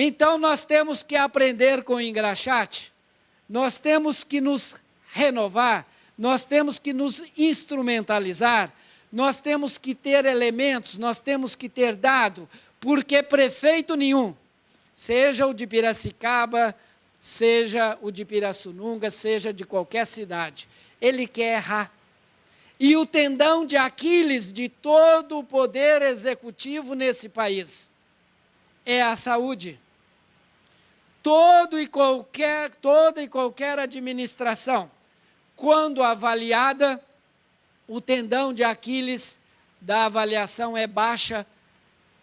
Então, nós temos que aprender com o engraxate, nós temos que nos renovar, nós temos que nos instrumentalizar, nós temos que ter elementos, nós temos que ter dado, porque prefeito nenhum, seja o de Piracicaba, seja o de Pirassununga, seja de qualquer cidade, ele quer errar. E o tendão de Aquiles de todo o poder executivo nesse país é a saúde. Toda e qualquer administração, quando avaliada, o tendão de Aquiles da avaliação é baixa,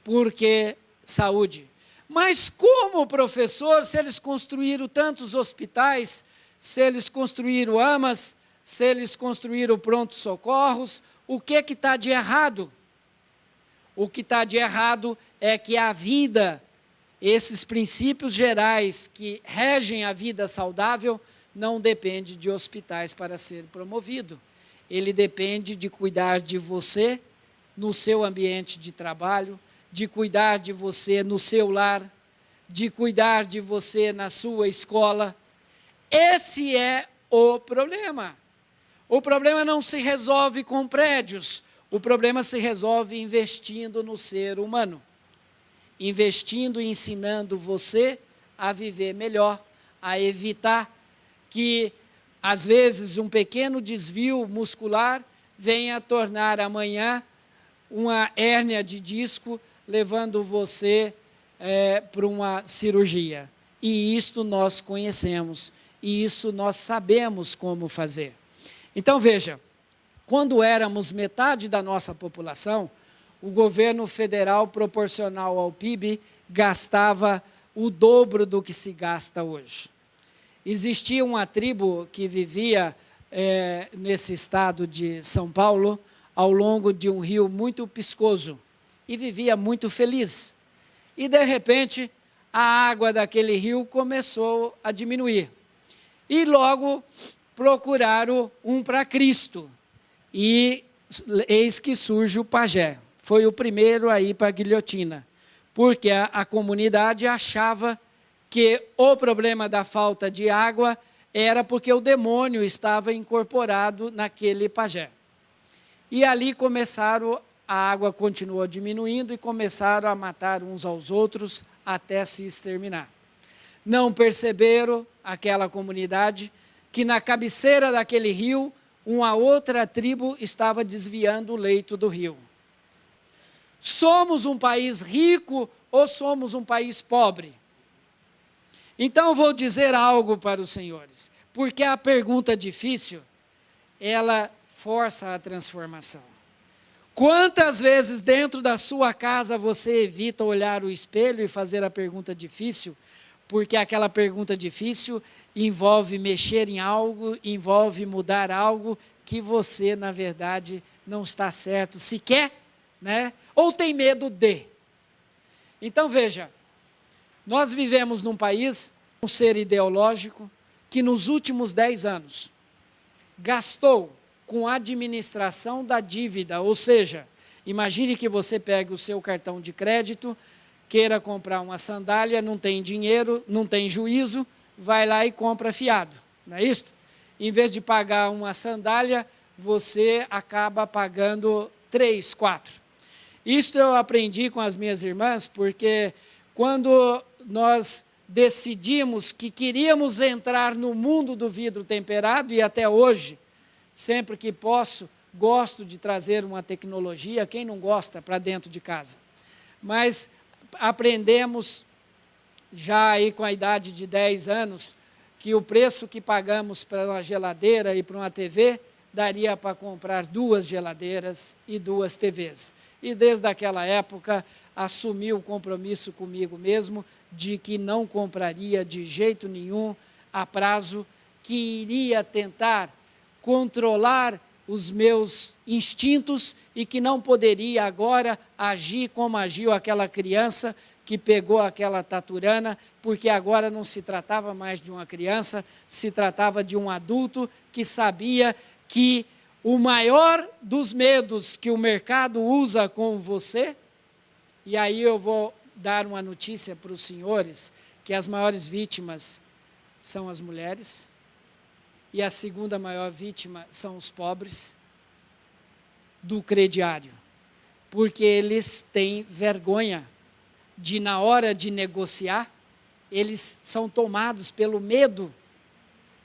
porque saúde. Mas como, professor, se eles construíram tantos hospitais, se eles construíram AMAs, se eles construíram pronto-socorros, o que está de errado? O que está de errado é que a vida, esses princípios gerais que regem a vida saudável, não depende de hospitais para ser promovido. Ele depende de cuidar de você no seu ambiente de trabalho, de cuidar de você no seu lar, de cuidar de você na sua escola. Esse é o problema. O problema não se resolve com prédios, o problema se resolve investindo no ser humano. Investindo e ensinando você a viver melhor, a evitar que, às vezes, um pequeno desvio muscular venha tornar amanhã uma hérnia de disco, levando você para uma cirurgia. E isto nós conhecemos, e isso nós sabemos como fazer. Então, veja, quando éramos metade da nossa população, o governo federal, proporcional ao PIB, gastava o dobro do que se gasta hoje. Existia uma tribo que vivia nesse estado de São Paulo, ao longo de um rio muito piscoso, e vivia muito feliz. E, de repente, a água daquele rio começou a diminuir. E logo procuraram um para Cristo. E eis que surge o pajé. Foi o primeiro a ir para a guilhotina, porque a comunidade achava que o problema da falta de água era porque o demônio estava incorporado naquele pajé. E ali a água continuou diminuindo e começaram a matar uns aos outros até se exterminar. Não perceberam, aquela comunidade, que na cabeceira daquele rio, uma outra tribo estava desviando o leito do rio. Somos um país rico ou somos um país pobre? Então, eu vou dizer algo para os senhores, porque a pergunta difícil, ela força a transformação. Quantas vezes dentro da sua casa você evita olhar o espelho e fazer a pergunta difícil, porque aquela pergunta difícil envolve mexer em algo, envolve mudar algo que você, na verdade, não está certo sequer, né? Ou tem medo de. Então, veja, nós vivemos num país, um ser ideológico, que nos últimos 10 anos gastou com a administração da dívida, ou seja, imagine que você pegue o seu cartão de crédito, queira comprar uma sandália, não tem dinheiro, não tem juízo, vai lá e compra fiado, não é isso? Em vez de pagar uma sandália, você acaba pagando 3, 4. Isto eu aprendi com as minhas irmãs, porque quando nós decidimos que queríamos entrar no mundo do vidro temperado, e até hoje, sempre que posso, gosto de trazer uma tecnologia, quem não gosta, para dentro de casa. Mas aprendemos, já aí com a idade de 10 anos, que o preço que pagamos para uma geladeira e para uma TV, daria para comprar 2 geladeiras e 2 TVs. E desde aquela época, assumi o compromisso comigo mesmo de que não compraria de jeito nenhum a prazo, que iria tentar controlar os meus instintos e que não poderia agora agir como agiu aquela criança que pegou aquela taturana, porque agora não se tratava mais de uma criança, se tratava de um adulto que sabia que o maior dos medos que o mercado usa com você, e aí eu vou dar uma notícia para os senhores que as maiores vítimas são as mulheres e a segunda maior vítima são os pobres do crediário, porque eles têm vergonha de, na hora de negociar, eles são tomados pelo medo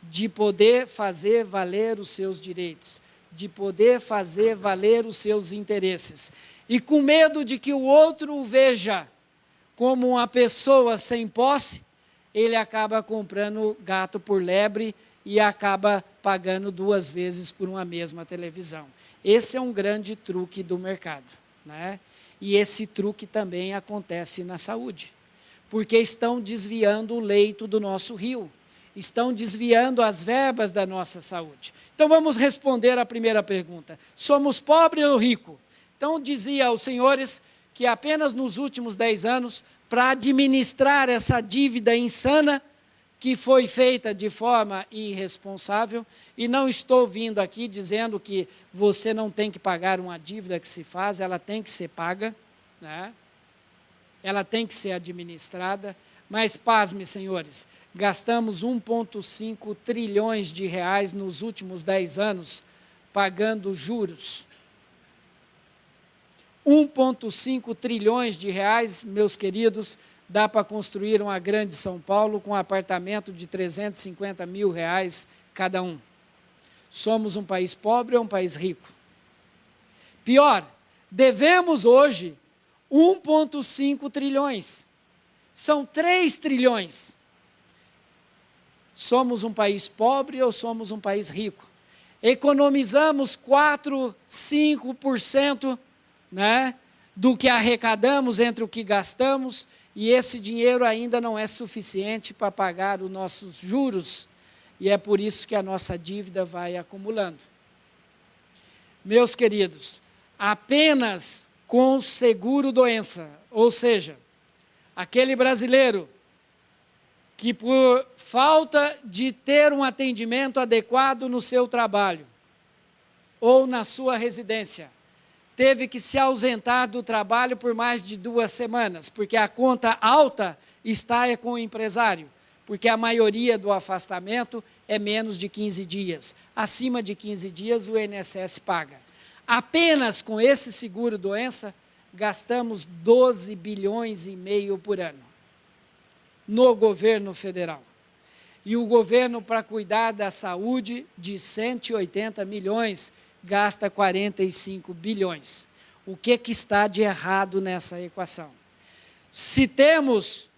de poder fazer valer os seus direitos, de poder fazer valer os seus interesses. E com medo de que o outro o veja como uma pessoa sem posse, ele acaba comprando gato por lebre e acaba pagando 2 vezes por uma mesma televisão. Esse é um grande truque do mercado, né? E esse truque também acontece na saúde, porque estão desviando o leito do nosso rio, estão desviando as verbas da nossa saúde. Então vamos responder a primeira pergunta: somos pobres ou ricos? Então dizia aos senhores que apenas nos últimos 10 anos, para administrar essa dívida insana que foi feita de forma irresponsável, e não estou vindo aqui dizendo que você não tem que pagar uma dívida que se faz, ela tem que ser paga, né? Ela tem que ser administrada, mas pasme, senhores, gastamos 1,5 trilhões de reais nos últimos 10 anos pagando juros. 1,5 trilhões de reais, meus queridos, dá para construir uma grande São Paulo com um apartamento de 350 mil reais cada um. Somos um país pobre ou um país rico? Pior, devemos hoje 1,5 trilhões. São 3 trilhões. Somos um país pobre ou somos um país rico? Economizamos 4, 5%, né, do que arrecadamos entre o que gastamos, e esse dinheiro ainda não é suficiente para pagar os nossos juros, e é por isso que a nossa dívida vai acumulando. Meus queridos, apenas com seguro-doença, ou seja, aquele brasileiro que por falta de ter um atendimento adequado no seu trabalho ou na sua residência, teve que se ausentar do trabalho por mais de 2 semanas, porque a conta alta está com o empresário, porque a maioria do afastamento é menos de 15 dias. Acima de 15 dias, o INSS paga. Apenas com esse seguro-doença, gastamos 12 bilhões e meio por ano no governo federal. E o governo, para cuidar da saúde, de 180 milhões, gasta 45 bilhões. O que está de errado nessa equação? Se temos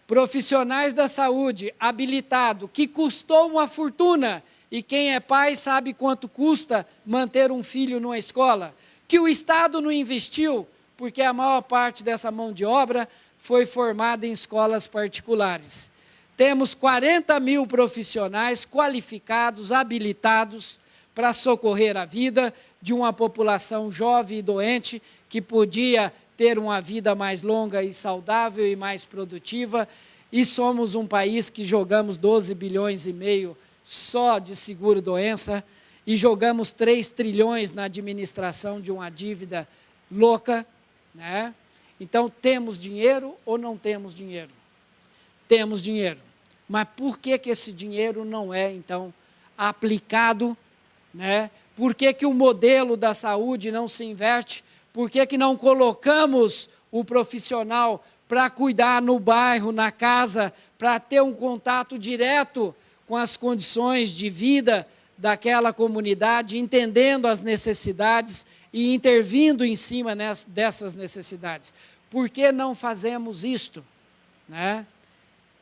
profissionais da saúde habilitados, que custou uma fortuna, e quem é pai sabe quanto custa manter um filho numa escola, que o Estado não investiu, porque a maior parte dessa mão de obra foi formada em escolas particulares. Temos 40 mil profissionais qualificados, habilitados, para socorrer a vida de uma população jovem e doente que podia ter uma vida mais longa e saudável e mais produtiva, e somos um país que jogamos 12 bilhões e meio só de seguro-doença e jogamos 3 trilhões na administração de uma dívida louca, né? Então, temos dinheiro ou não temos dinheiro? Temos dinheiro. Mas por que esse dinheiro não é, então, aplicado, né? Por que o modelo da saúde não se inverte? Por que não colocamos o profissional para cuidar no bairro, na casa, para ter um contato direto com as condições de vida daquela comunidade, entendendo as necessidades e intervindo em cima dessas necessidades? Por que não fazemos isto, né?